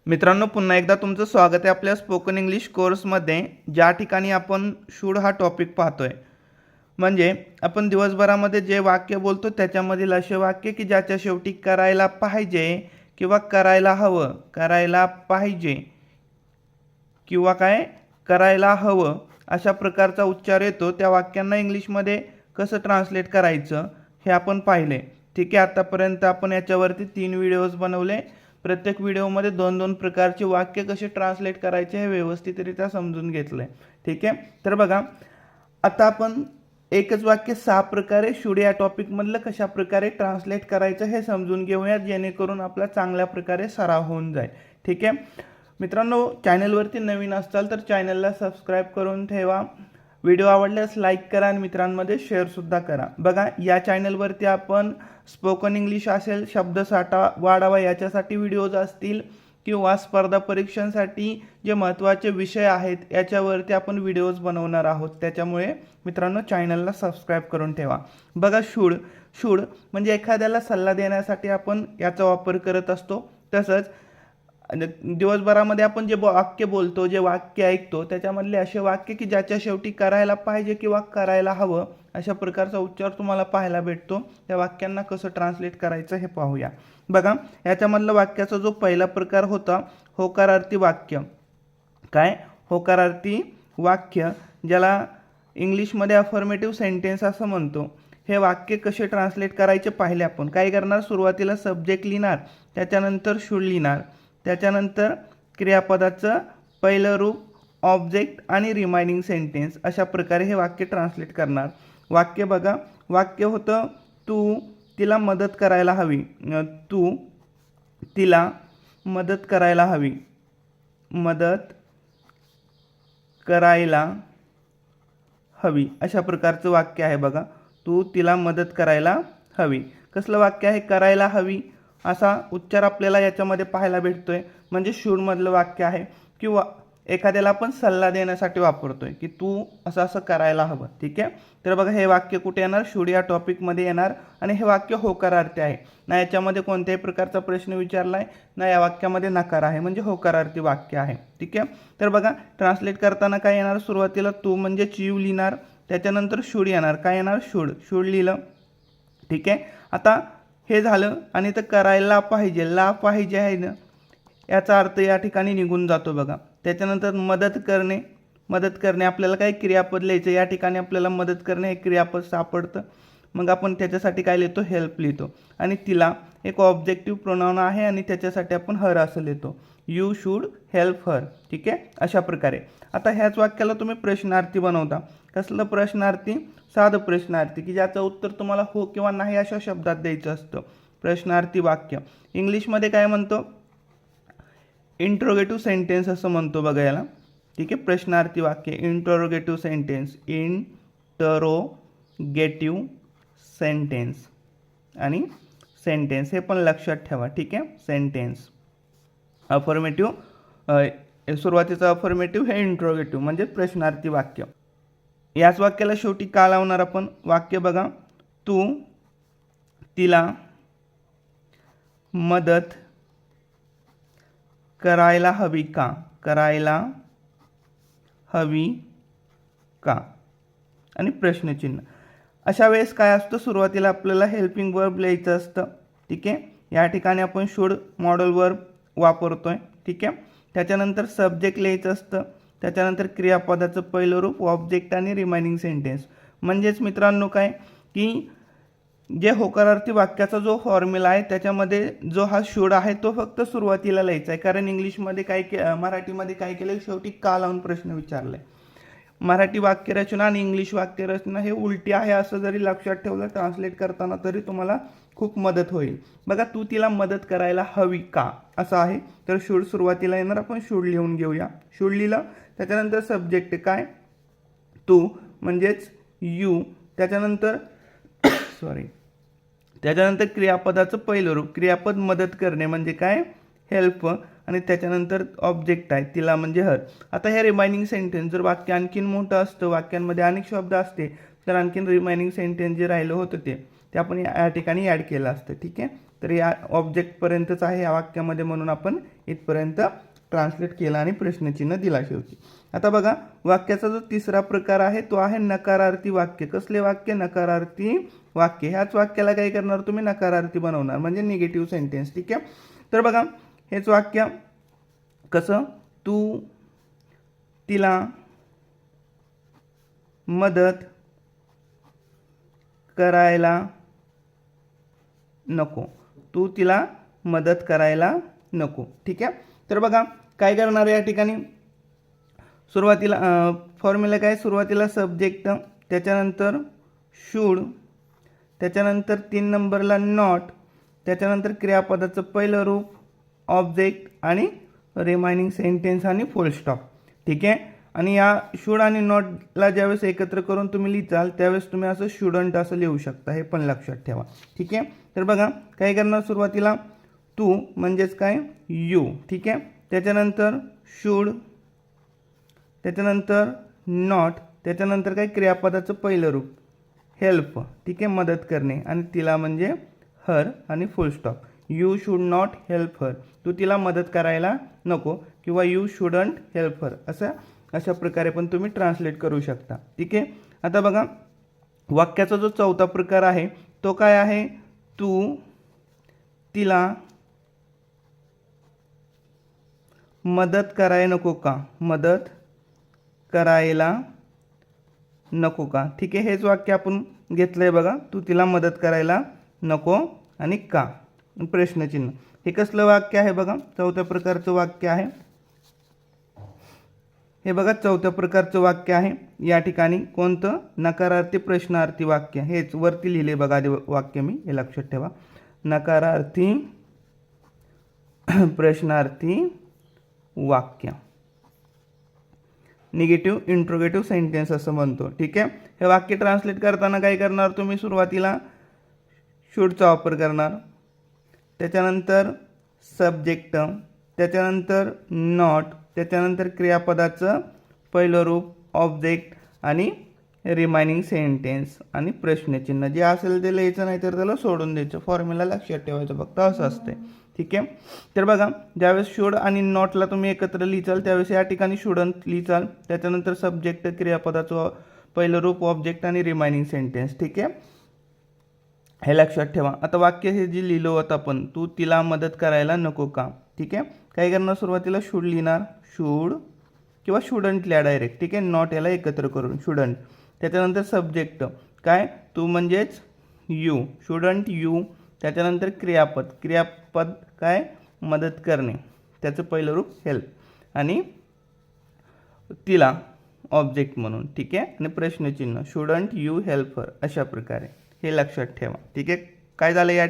मित्रांनो, पुन्हा एकदा तुमचं स्वागत आहे आपल्या स्पोकन इंग्लिश कोर्समध्ये, ज्या ठिकाणी आपण शूड हा टॉपिक पाहतोय. म्हणजे आपण दिवसभरामध्ये जे वाक्य बोलतो त्याच्यामधील असे वाक्य की ज्याच्या शेवटी करायला पाहिजे किंवा करायला हवं, करायला पाहिजे किंवा काय करायला हवं अशा प्रकारचा उच्चार येतो. त्या वाक्यांना इंग्लिशमध्ये कसं ट्रान्सलेट करायचं हे आपण पाहिले. ठीक आहे, आतापर्यंत आपण याच्यावरती 3 व्हिडिओज बनवले. प्रत्येक व्हिडिओमध्ये 2-2 प्रकारचे वाक्य कसे ट्रान्सलेट करायचे हे व्यवस्थितरित्या समजून घेतलंय. ठीक आहे, तर बघा आता आपण एकच वाक्य 6 प्रकारे शूड या टॉपिकमधलं कशा प्रकारे ट्रान्सलेट करायचं हे समजून घेऊया, जेणेकरून आपला चांगल्या प्रकारे सराव होऊन जाईल. ठीक आहे मित्रांनो, चॅनलवरती नवीन असाल तर चॅनलला सबस्क्राईब करून ठेवा. व्हिडिओ आवडल्यास लाईक करा आणि मित्रांमध्ये शेअरसुद्धा करा. बघा, या चॅनलवरती आपण स्पोकन इंग्लिश असेल, शब्दसाठा वाढावा याच्यासाठी व्हिडिओज असतील किंवा स्पर्धा परीक्षांसाठी जे महत्त्वाचे विषय आहेत याच्यावरती आपण व्हिडिओज बनवणार आहोत. त्याच्यामुळे मित्रांनो चॅनलला सबस्क्राईब करून ठेवा. बघा, शूड शूड म्हणजे एखाद्याला सल्ला देण्यासाठी आपण याचा वापर करत असतो. तसंच दिवसभरामध्ये आपण जे वाक्य बोलतो, जे वाक्य ऐकतो त्याच्यामधले असे वाक्य की ज्याच्या शेवटी करायला पाहिजे किंवा करायला हवं अशा प्रकारचा उच्चार तुम्हाला पाहायला भेटतो. त्या वाक्यांना कसं ट्रान्सलेट करायचं हे पाहूया. बघा, याच्यामधलं वाक्याचा जो पहिला प्रकार होता होकारार्थी वाक्य. काय होकारार्थी वाक्य, ज्याला इंग्लिशमध्ये अफर्मेटिव्ह सेंटेन्स असं म्हणतो. हे वाक्य कसे ट्रान्सलेट करायचे पाहिले आपण. काय करणार, सुरुवातीला सब्जेक्ट लिहिणार, त्याच्यानंतर शूड लिहिणार, त्याच्यानंतर क्रियापदाचं पहिलं रूप ऑब्जेक्ट आणि रिमाइनिंग सेंटेन्स अशा प्रकारे हे वाक्य ट्रान्सलेट करणार. वाक्य बघा, वाक्य होतं तू तिला मदत करायला हवी. तू तिला मदत करायला हवी, मदत करायला हवी अशा प्रकारचं वाक्य आहे. बघा, तू तिला मदत करायला हवी. कसलं वाक्य आहे, करायला हवी असा उच्चार आपल्याला याच्यामध्ये पाहायला भेटतोय. म्हणजे शूडमधलं वाक्य आहे किंवा एखाद्याला आपण सल्ला देण्यासाठी वापरतोय की तू असं असं करायला हवं. ठीक आहे, तर बघा हे वाक्य कुठे येणार, शूड या टॉपिकमध्ये येणार आणि हे वाक्य होकारार्थी आहे. ना याच्यामध्ये कोणत्याही प्रकारचा प्रश्न विचारला आहे, ना या वाक्यामध्ये नकार आहे, म्हणजे होकारार्थी वाक्य आहे. ठीक आहे, तर बघा ट्रान्सलेट करताना काय येणार, सुरुवातीला तू म्हणजे यू लिहिणार, त्याच्यानंतर शूड येणार. काय येणार, शूड. शूड लिहिलं. ठीक आहे, आता हे झालं आणि तर करायला पाहिजे, ला पाहिजे आहे ना, याचा अर्थ या ठिकाणी निघून जातो. बघा, त्याच्यानंतर मदत करणे. मदत करणे आपल्याला काय क्रियापद लिहायचं, या ठिकाणी आपल्याला मदत करणे हे क्रियापद सापडतं. मग आपण त्याच्यासाठी काय लिहितो, हेल्प लिहितो. आणि तिला एक ऑब्जेक्टिव्ह प्रोनाउन आहे आणि त्याच्यासाठी आपण हर असं लिहितो, यू शूड हेल्प हर. ठीक आहे, अशा प्रकारे. आता ह्याच वाक्याला तुम्ही प्रश्नार्थी बनवता. कसलं प्रश्नार्थी, साधं प्रश्नार्थी की ज्याचं उत्तर तुम्हाला हो किंवा नाही अशा शब्दात द्यायचं असतं. प्रश्नार्थी वाक्य इंग्लिशमध्ये काय म्हणतो, इंट्रोगेटिव्ह सेंटेन्स असं म्हणतो बघा याला. ठीक आहे, प्रश्नार्थी वाक्य इंट्रोगेटिव्ह सेंटेन्स, इंटरोगेटिव्ह सेंटेन्स आणि सेंटेन्स हे पण लक्षात ठेवा. ठीक आहे, सेंटेन्स अफर्मेटिव्ह, सुरुवातीचं अफर्मेटिव्ह हे इंट्रोगेटिव्ह म्हणजे प्रश्नार्थी वाक्य. याच वाक्याला शेवटी का लावणार आपण, वाक्य बघा, तू तिला मदत करायला हवी का, करायला हवी का आणि प्रश्नचिन्ह. अशा वेळेस काय असतं, सुरुवातीला आपल्याला हेल्पिंग वर्ब लिहायचं असतं. ठीक आहे, या ठिकाणी आपण शूड मॉडेल वर्ब वापरतोय. ठीक आहे, त्याच्यानंतर सब्जेक्ट लिहायचं असतं, त्याच्यानंतर क्रियापदाचं पहिलं रूप ऑब्जेक्ट आणि रिमाइनिंग सेंटेन्स. म्हणजेच मित्रांनो काय की जे होकारार्थी वाक्याचा जो फॉर्म्युला आहे त्याच्यामध्ये जो हा शूड आहे तो फक्त सुरुवातीला लिहायचा आहे. कारण इंग्लिशमध्ये काय मराठीमध्ये काय केलं, शेवटी का लावून प्रश्न विचारलाय. मराठी वाक्यरचना आणि इंग्लिश वाक्यरचना हे उलटी आहे असं जरी लक्षात ठेवलं ट्रान्सलेट करताना तरी तुम्हाला खूप मदत होईल. बघा, तू तिला मदत करायला हवी का असं आहे, तर शूड सुरुवातीला येणार. आपण शूड लिहून घेऊया. शूड लिहिलं, त्याच्यानंतर सब्जेक्ट काय, तू म्हणजेच यू, त्याच्यानंतर त्याच्यानंतर क्रियापदाचं पहिलं रूप, क्रियापद मदत करणे म्हणजे काय, हेल्प, आणि त्याच्यानंतर ऑब्जेक्ट आहे तिला म्हणजे हर. आता हे रिमाइनिंग सेंटेन्स, जर वाक्य आणखीन मोठं असतं, वाक्यांमध्ये अनेक शब्द असते, तर आणखीन रिमाइनिंग सेंटेन्स जे राहिलं होतं ते आपण या ठिकाणी ॲड केलं असतं. ठीक आहे, तर या ऑब्जेक्टपर्यंतच आहे या वाक्यामध्ये, म्हणून आपण इथपर्यंत ट्रान्सलेट केला आणि प्रश्नचिन्ह दिला शेवटी. आता बघा, वाक्याचा जो तिसरा प्रकार आहे तो आहे नकारार्थी वाक्य. कसले वाक्य? नकारार्थी वाक्य. ह्याच वाक्याला काय करणार तुम्ही? नकारार्थी बनवणार, म्हणजे निगेटिव्ह सेंटेन्स. ठीक आहे. तर बघा, हेच वाक्य कसं? तू तिला मदत करायला नको. तू तिला मदत करायला नको. ठीक आहे. तर बघा, काय करणार या ठिकाणी? सुरुवातीला फॉर्म्युला काय? सुरुवातीला सब्जेक्ट, त्याच्यानंतर शूड, त्याच्यानंतर 3 नंबरला नॉट, त्याच्यानंतर क्रियापदाचं पहिलं रूप, ऑब्जेक्ट आणि रिमाइनिंग सेंटेन्स आणि फुल स्टॉप. ठीक आहे. आणि या शूड आणि नॉटला ज्यावेळेस एकत्र करून तुम्ही लिहिचाल त्यावेळेस तुम्ही असं शूडंट असं लिहू शकता, हे पण लक्षात ठेवा. ठीक आहे. तर बघा, काय करणार? सुरुवातीला तू म्हणजेच काय? यू. ठीक आहे. त्याच्यानंतर शूड, त्याच्यानंतर नॉट, त्याच्यानंतर काय? क्रियापदाचं पहिलं रूप, हेल्प. ठीक आहे, मदत करणे, आणि तिला म्हणजे हर, आणि full stop. You should not help her. तू तिला मदत करायला नको, किंवा यू शूडंट हेल्प हर, अशा प्रकारे पण तुम्ही ट्रान्सलेट करू शकता. ठीक आहे. आता बघा, वाक्याचा जो चौथा प्रकार आहे तो काय आहे? तू तिला मदत करायला नको का? मदत करायला नको का? ठीक आहे. हेच वाक्य आपण घेतलंय बघा, तू तिला मदत करायला नको आणि का? प्रश्नचिन्ह. हे कसलं वाक्य आहे? बघा, चौथ्या प्रकारचं वाक्य आहे. हे बघा, चौथ्या प्रकारचं वाक्य आहे. या ठिकाणी कोणतं? नकारार्थी प्रश्नार्थी वाक्य. हेच वरती लिहिले बघा आधी वाक्य मी, हे लक्षात ठेवा. नकारार्थी प्रश्नार्थी वाक्य, निगेटिव्ह इंट्रोगेटिव्ह सेंटेन्स असं म्हणतो. ठीक आहे. हे वाक्य ट्रान्सलेट करताना काय करणार तुम्ही? सुरुवातीला शूडचा वापर करणार, त्याच्यानंतर सब्जेक्ट, त्याच्यानंतर नॉट, त्याच्यानंतर क्रियापदाचं पहिलं रूप, ऑब्जेक्ट आणि रिमाइनिंग सेंटेन्स आणि प्रश्नचिन्ह. जे असेल ते लिहायचं, नाही तर त्याला सोडून द्यायचं. फॉर्म्युला लक्षात ठेवायचं, फक्त असं असते. ठीक आहे. तर बघा, ज्यावेळेस शूड आणि नॉटला तुम्ही एकत्र लिहिचाल त्यावेळेस या ठिकाणी शूडंट लिहिचाल, त्याच्यानंतर सब्जेक्ट, क्रियापदाचं पहिलं रूप, ऑब्जेक्ट आणि रिमाइनिंग सेंटेन्स. ठीक आहे, हे लक्षात ठेवा. आता वाक्य हे जे लिहिलं होतं आपण, तू तिला मदत करायला नको का? ठीक आहे. काय करणार? सुरुवातीला शूड लिहिणार, शूड किंवा शूडंट लिहा डायरेक्ट. ठीक आहे. नॉट याला एकत्र करून शूडंट. त्याच्यानंतर सब्जेक्ट काय? तू म्हणजेच यू, शूडंट यू. त्याच्यानंतर क्रियापद, क्रियापद काय? मदत करणे, त्याचं पहिलं रूप हेल्प, आणि तिला ऑब्जेक्ट म्हणून. ठीक आहे. आणि प्रश्नचिन्ह, शूडंट यू हेल्प हर, अशा प्रकारे. हे लक्षात ठेवा. ठीक आहे. काय झालं यात?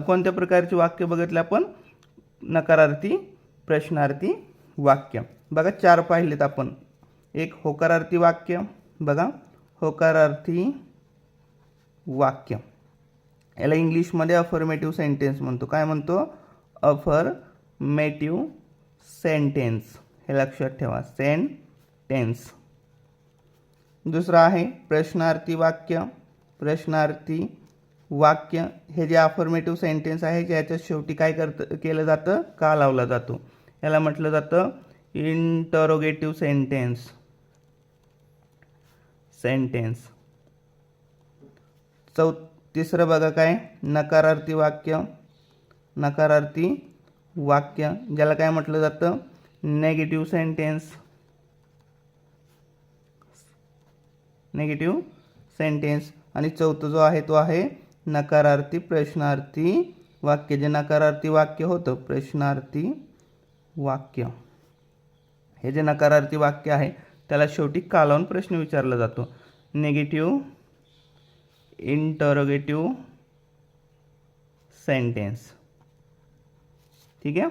कोणत्या प्रकारचे वाक्य बघितले आपण? नकारार्थी प्रश्नार्थी वाक्य. बघा, 4 पाहिलेत आपण. एक होकारार्थी वाक्य. बघा, होकारार्थी वाक्य, याला इंग्लिशमध्ये अफर्मेटिव्ह सेंटेन्स म्हणतो. काय म्हणतो? Affirmative sentence. हे लक्षात ठेवा, सेंटेन्स. दुसरं आहे प्रश्नार्थी वाक्य. प्रश्नार्थी वाक्य हे जे अफर्मेटिव्ह सेंटेन्स आहे याच्या शेवटी काय केलं जातं? का लावला जातो. याला म्हटलं जातं इंटरोगेटिव्ह सेंटेन्स. तिसरं बघा काय? नकारार्थी वाक्य. नकारार्थी वाक्य ज्याला काय म्हटलं जातं? Negative sentence. Negative sentence. आणि चौथा जो आहे तो आहे नकारार्थी प्रश्नार्थी वाक्य. जे नकारार्थी वाक्य होतं प्रश्नार्थी वाक्य, हे जे नकारार्थी वाक्य आहे त्याला शेवटी का लावून प्रश्न विचारला जातो. Negative interrogative sentence. ठीक आहे,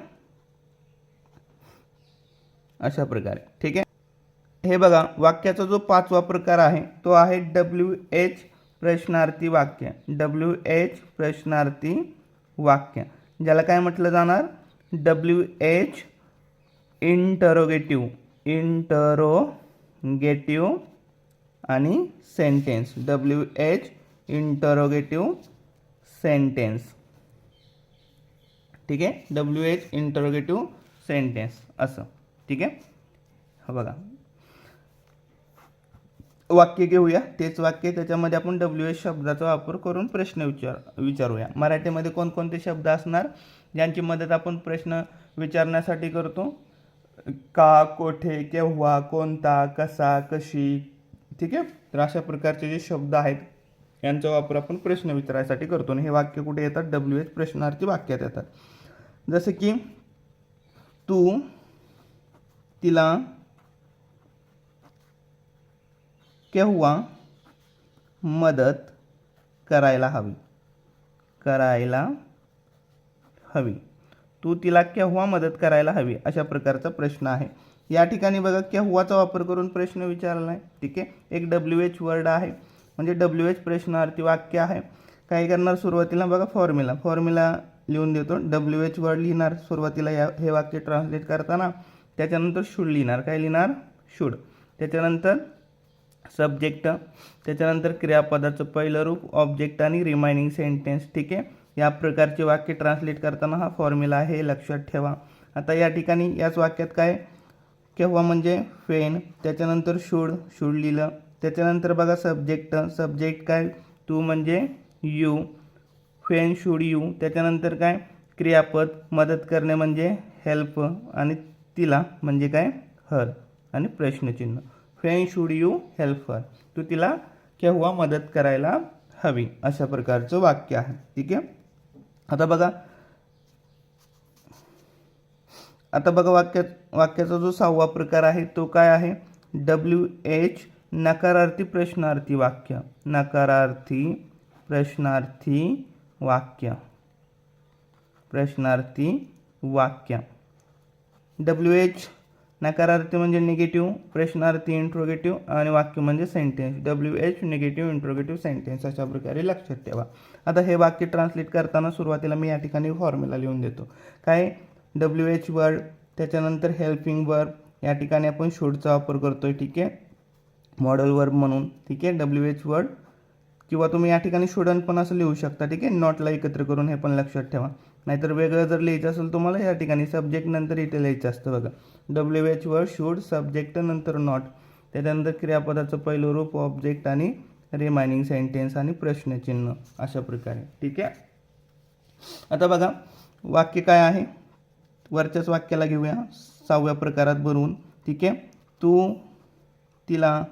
अशा प्रकारे. ठीक आहे. हे बघा, वाक्याचा जो 5वा प्रकार आहे तो आहे WH प्रश्नार्थी वाक्य. WH प्रश्नार्थी वाक्य ज्याला काय म्हटलं जाणार? WH इंटरोगेटिव्ह आणि सेंटेन्स. WH interrogative sentence. ठीक आहे, WH इंटरोगेटिव्ह सेंटेन्स असं. ठीक आहे, हा बघा वाक्य घेऊया, तेच वाक्य, त्याच्यामध्ये आपण WH शब्दाचा वापर करून प्रश्न विचारूया. मराठीमध्ये कोणकोणते शब्द असणार ज्यांची मदत आपण प्रश्न विचारण्यासाठी करतो? का, कोठे, केव्हा, कोणता, कसा, कशी. ठीक आहे, तर अशा प्रकारचे जे शब्द आहेत यांचा वापर आपण प्रश्न विचारायसाठी करतो. आणि हे वाक्य कुठे येतात? WH प्रश्नार्थी वाक्यात येतात. जसे की तू तिला केव्हा मदत करायला हवी, करायला हवी. तू तिला केव्हा मदत करायला हवी, अशा प्रकारचा प्रश्न आहे. या ठिकाणी बघा केव्हाचा वापर करून प्रश्न विचारला आहे. ठीक आहे, एक WH वर्ड आहे, म्हणजे WH प्रश्नार्थी वाक्य आहे. काय करणार सुरुवातीला बघा फॉर्म्युला लिहून देतो. WH वर्ड लिहिणार सुरुवातीला हे वाक्य ट्रान्सलेट करताना. त्याच्यानंतर शुड लिहिणार. काय लिहिणार? शुड. त्याच्यानंतर सब्जेक्ट, त्याच्यानंतर क्रियापदाचं पहिलं रूप, ऑब्जेक्ट आणि रिमाइनिंग सेंटेन्स. ठीक आहे, या प्रकारचे वाक्य ट्रान्सलेट करताना हा फॉर्म्युला आहे, हे लक्षात ठेवा. आता या ठिकाणी याच वाक्यात काय, केव्हा म्हणजे फेन, त्याच्यानंतर शुड लिहिलं. त्याच्यानंतर बघा सब्जेक्ट काय, तू म्हणजे यू, फेन शुड यू. त्याच्यानंतर काय, क्रियापद, मदत करणे म्हणजे हेल्प, आणि तिला म्हणजे काय, हर, आणि प्रश्नचिन्ह. फेन शुड यू हेल्प हर, तू तिला केव्हा मदत करायला हवी, अशा प्रकारचं वाक्य आहे. ठीक आहे, आता बघा वाक्याचा जो 6वा प्रकार आहे तो काय आहे? WH नकारार्थी प्रश्नार्थी वाक्य. नकारार्थी प्रश्नार्थी वाक्य. WH नकारार्थी म्हणजे निगेटिव्ह, प्रश्नार्थी इंट्रोगेटिव्ह, आणि वाक्य म्हणजे sentence. WH negative interrogative sentence, अशा प्रकारे लक्षात ठेवा. आता हे वाक्य ट्रान्सलेट करताना सुरुवातीला मी या ठिकाणी फॉर्म्युला लिहून देतो. काय, WH वर्ड, त्याच्यानंतर हेल्पिंग वर्ब, या ठिकाणी आपण शुडचा वापर करतोय. ठीक आहे, मॉडेल वर्ब म्हणून. ठीक आहे, WH वर्ड, किंवा तुम्ही या ठिकाणी शुडन पण असं लिहू शकता. ठीक आहे, नॉटला एकत्र करून, हे पण लक्षात ठेवा. नाहीतर वेगळं जर लिहायचं असेल तुम्हाला या ठिकाणी सब्जेक्ट नंतर इथे लिहायचं असतं बघा. WH वर्ड, शुड, सब्जेक्ट नंतर नॉट, त्याच्यानंतर क्रियापदाचं पहिलं रूप, ऑब्जेक्ट आणि रिमाइनिंग सेंटेन्स आणि प्रश्नचिन्ह, अशा प्रकारे. ठीक आहे, आता बघा वाक्य काय आहे, वरच्याच वाक्याला घेऊया 6व्या प्रकारात बनवून. ठीक आहे, तू तिला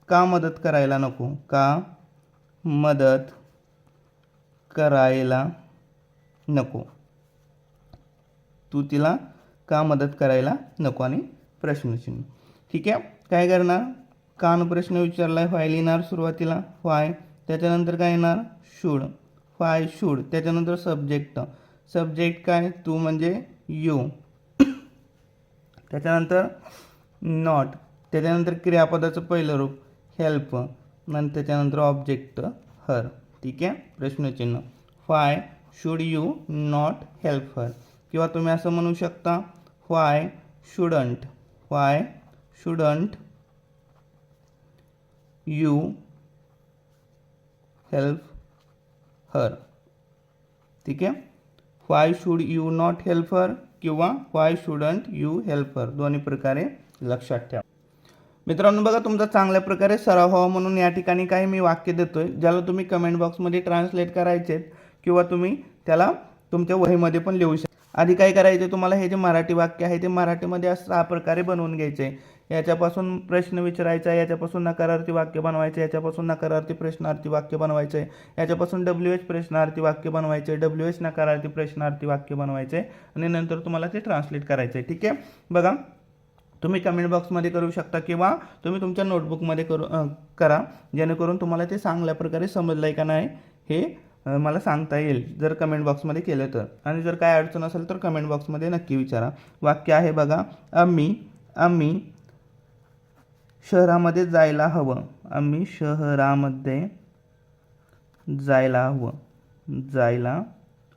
का मदत करायला नको, का मदत करायला नको, तू तिला का मदत करायला नको, आणि प्रश्नचिन्ह. ठीक आहे, काय करणार, कान प्रश्न विचारलाय, व्हाय लिहिणार सुरुवातीला, व्हाय. त्याच्यानंतर काय येणार, शुड, व्हाय शुड. त्याच्यानंतर सब्जेक्ट काय, तू म्हणजे यू. त्याच्यानंतर नॉट, त्याच्यानंतर क्रियापदाचं पहिलं रूप, हेल्प, आणि त्याच्यानंतर ऑब्जेक्ट, हर. ठीक आहे, प्रश्नचिन्ह. Why should you not help her, किंवा तुम्ही असं म्हणू शकता, why shouldn't you help her. ठीक आहे, why should you not help her किंवा why shouldn't you help her, दोन्ही प्रकारे लक्षात ठेवा. मित्रांनो बघा, तुमचा चांगल्या प्रकारे सराव व्हावा म्हणून या ठिकाणी काही मी वाक्य देतोय, ज्याला तुम्ही कमेंट बॉक्समध्ये ट्रान्सलेट करायचे, किंवा तुम्ही त्याला तुमच्या वहीमध्ये पण लिहू शकता. आधी काय करायचे तुम्हाला, हे जे मराठी वाक्य आहे ते मराठीमध्ये अशा प्रकारे बनवून घ्यायचे. याच्यापासून प्रश्न विचारायचा, याच्यापासून नकारार्थी वाक्य बनवायचे, याच्यापासून नकारार्थी प्रश्नार्थी वाक्य बनवायचे, याच्यापासून WH प्रश्नार्थी वाक्य बनवायचे, WH नकारार्थी प्रश्नार्थी वाक्य बनवायचे, आणि नंतर तुम्हाला ते ट्रान्सलेट करायचे. ठीक आहे, बघा तुम्ही कमेंट बॉक्समध्ये करू शकता, किंवा तुम्ही तुमच्या नोटबुकमध्ये करा, जेणेकरून तुम्हाला ते चांगल्या प्रकारे समजलं आहे का नाही हे मला सांगता येईल, जर कमेंट बॉक्समध्ये केलं तर. आणि जर काय अडचण असेल तर कमेंट बॉक्समध्ये नक्की विचारा. वाक्य आहे बघा, आम्ही शहरामध्ये जायला हवं. आम्ही शहरामध्ये जायला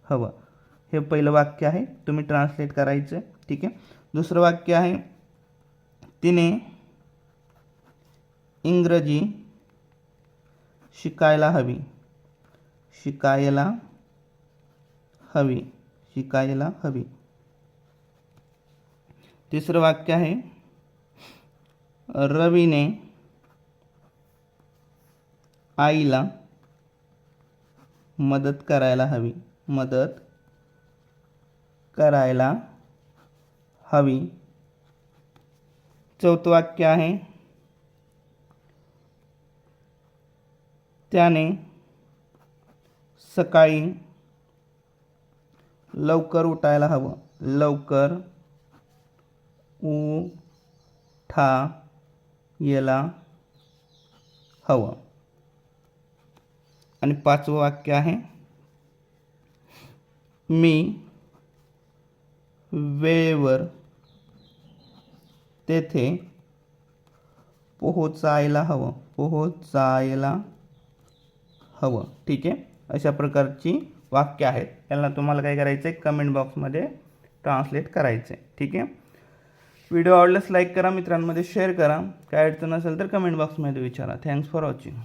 हवं. हे पहिलं वाक्य आहे, तुम्ही ट्रान्सलेट करायचं. ठीक आहे, दुसरं वाक्य आहे, तिने इंग्रजी शिकायला हवी, शिकायला हवी. तिसरं वाक्य आहे रवीने आईला मदत करायला हवी, मदत करायला हवी. चौथं वाक्य आहे त्याने सकाळी लवकर उठायला हवं, लवकर उठायला हवं. आणि पाचवं वाक्य आहे मी वेळेवर तेथे पोहोचायला हवं, पोहोचायला हवं. ठीक आहे, अशा प्रकारची वाक्य आहेत. यांना तुम्हाला काय करायचं आहे, कमेंट बॉक्समध्ये ट्रान्सलेट करायचं आहे. ठीक आहे, व्हिडिओ आवडल्यास लाईक करा, मित्रांमध्ये शेअर करा. काय अडचण असेल तर कमेंट बॉक्समध्ये विचारा. Thanks for watching.